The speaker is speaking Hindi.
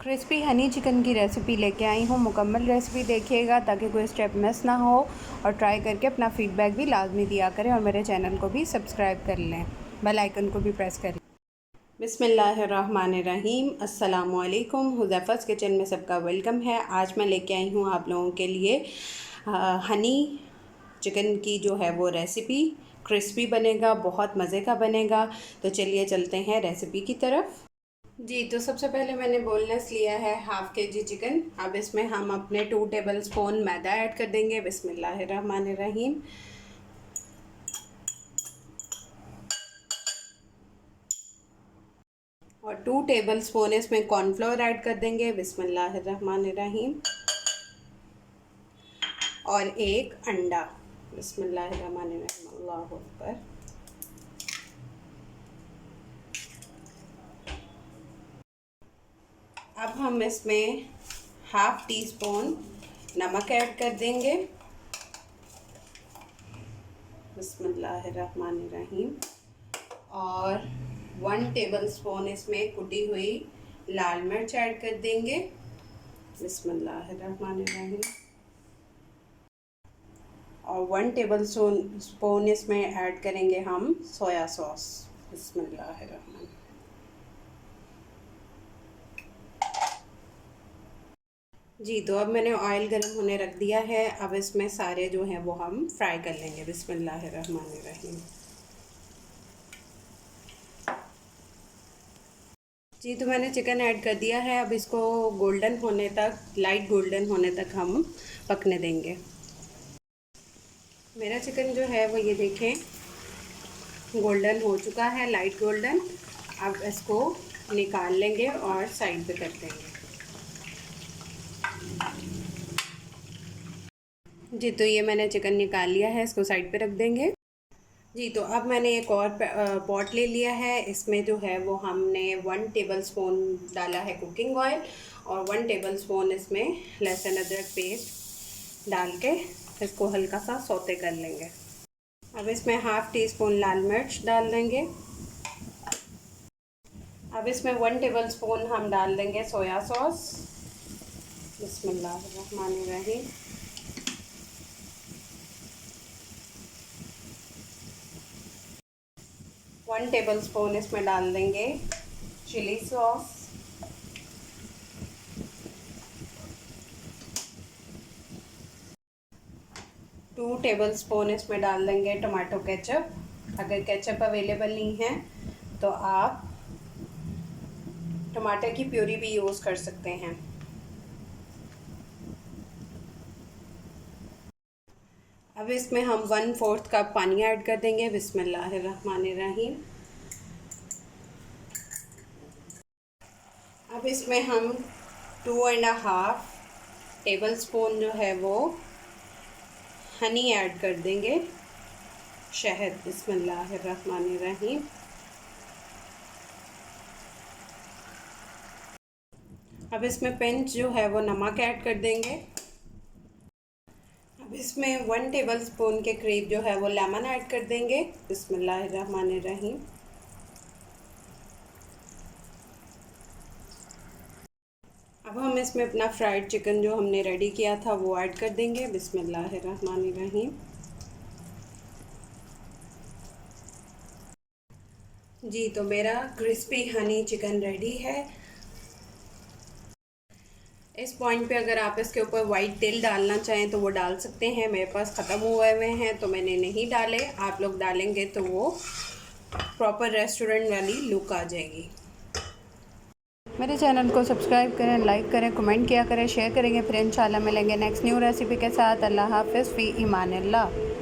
क्रिस्पी हनी चिकन की रेसिपी लेके आई हूँ। मुकम्मल रेसिपी देखिएगा ताकि कोई स्टेप मिस ना हो, और ट्राई करके अपना फ़ीडबैक भी लाजमी दिया करें, और मेरे चैनल को भी सब्सक्राइब कर लें, बेल आइकन को भी प्रेस कर लें। बिस्मिल्लाहिर्रहमानिर्रहीम। अस्सलामुअलैकुम। हुज़ैफ़ा's किचन में सबका वेलकम है। आज मैं लेके आई हूँ आप लोगों के लिए हनी चिकन की जो है वो रेसिपी। क्रिस्पी बनेगा, बहुत मज़े का बनेगा। तो चलिए चलते हैं रेसिपी की तरफ। जी, तो सबसे पहले मैंने बोनलेस लिया है हाफ़ kg चिकन। अब इसमें हम अपने 2 टेबल स्पून मैदा ऐड कर देंगे। बिस्मिल्लाहिर्रहमानिर्रहीम। और 2 टेबल स्पून इसमें कॉर्नफ्लोर ऐड कर देंगे। बिस्मिल्लाहिर्रहमानिर्रहीम। और एक अंडा। बिस्मिल्लाहिर्रहमानिर्रहीम। अल्लाहु अकबर। अब हम इसमें हाफ़ टी स्पून नमक ऐड कर देंगे। बिस्मिल्लाहिर्रहमानिर्रहीम। और 1 टेबल स्पून इसमें कुटी हुई लाल मिर्च ऐड कर देंगे। बिस्मिल्लाहिर्रहमानिर्रहीम। और 1 टेबल स्पून इसमें ऐड करेंगे हम सोया सॉस। बिस्मिल्लाहिर्रहमानिर्रहीम। जी, तो अब मैंने ऑयल गर्म होने रख दिया है। अब इसमें सारे जो हैं वो हम फ्राई कर लेंगे। बिस्मिल्लाहिर्रहमानिर्रहीम। जी, तो मैंने चिकन ऐड कर दिया है। अब इसको गोल्डन होने तक, लाइट गोल्डन होने तक हम पकने देंगे। मेरा चिकन जो है वो ये देखें गोल्डन हो चुका है, लाइट गोल्डन। अब इसको निकाल लेंगे और साइड पे कर देंगे। जी, तो ये मैंने चिकन निकाल लिया है, इसको साइड पे रख देंगे। जी, तो अब मैंने एक और पॉट ले लिया है। इसमें जो है वो हमने 1 टेबल स्पून डाला है कुकिंग ऑयल, और 1 टेबल स्पून इसमें लहसुन अदरक पेस्ट डाल के इसको हल्का सा सौते कर लेंगे। अब इसमें हाफ़ टी स्पून लाल मिर्च डाल देंगे। अब इसमें 1 टेबल स्पून हम डाल देंगे सोया सॉस। बिस्मिल्लाहिर्रहमानिर्रहीम। वन टेबल स्पून इसमें डाल देंगे chilli sauce. Two tablespoon इसमें डाल देंगे टमाटो केचप। अगर केचप अवेलेबल नहीं है तो आप टमाटर की प्यूरी भी यूज़ कर सकते हैं। अब इसमें हम 1/4 कप पानी ऐड कर देंगे। बिस्मिल्लाहिर्रहमानिर्रहीम। अब इसमें हम 2.5 टेबल स्पून जो है वो हनी ऐड कर देंगे, शहद। बिस्मिल्लाहिर्रहमानिर्रहीम। अब इसमें पिंच जो है वो नमक ऐड कर देंगे। अब इसमें 1 टेबल स्पून के करीब जो है वो लेमन ऐड कर देंगे। बिस्मिल्लाहिर्रहमानिर्रहीम। अब हम इसमें अपना फ्राइड चिकन जो हमने रेडी किया था वो ऐड कर देंगे। बिस्मिल्लाहिर्रहमानिर्रहीम। जी, तो मेरा क्रिस्पी हनी चिकन रेडी है। इस पॉइंट पे अगर आप इसके ऊपर वाइट तिल डालना चाहें तो वो डाल सकते हैं। मेरे पास ख़त्म हुए हैं तो मैंने नहीं डाले। आप लोग डालेंगे तो वो प्रॉपर रेस्टोरेंट वाली लुक आ जाएगी। मेरे चैनल को सब्सक्राइब करें, लाइक करें, कमेंट किया करें, शेयर करेंगे। फिर इंशाल्लाह मिलेंगे नेक्स्ट न्यू रेसिपी के साथ। अल्लाह हाफ़िज़ फ़ी ईमानिल्लाह।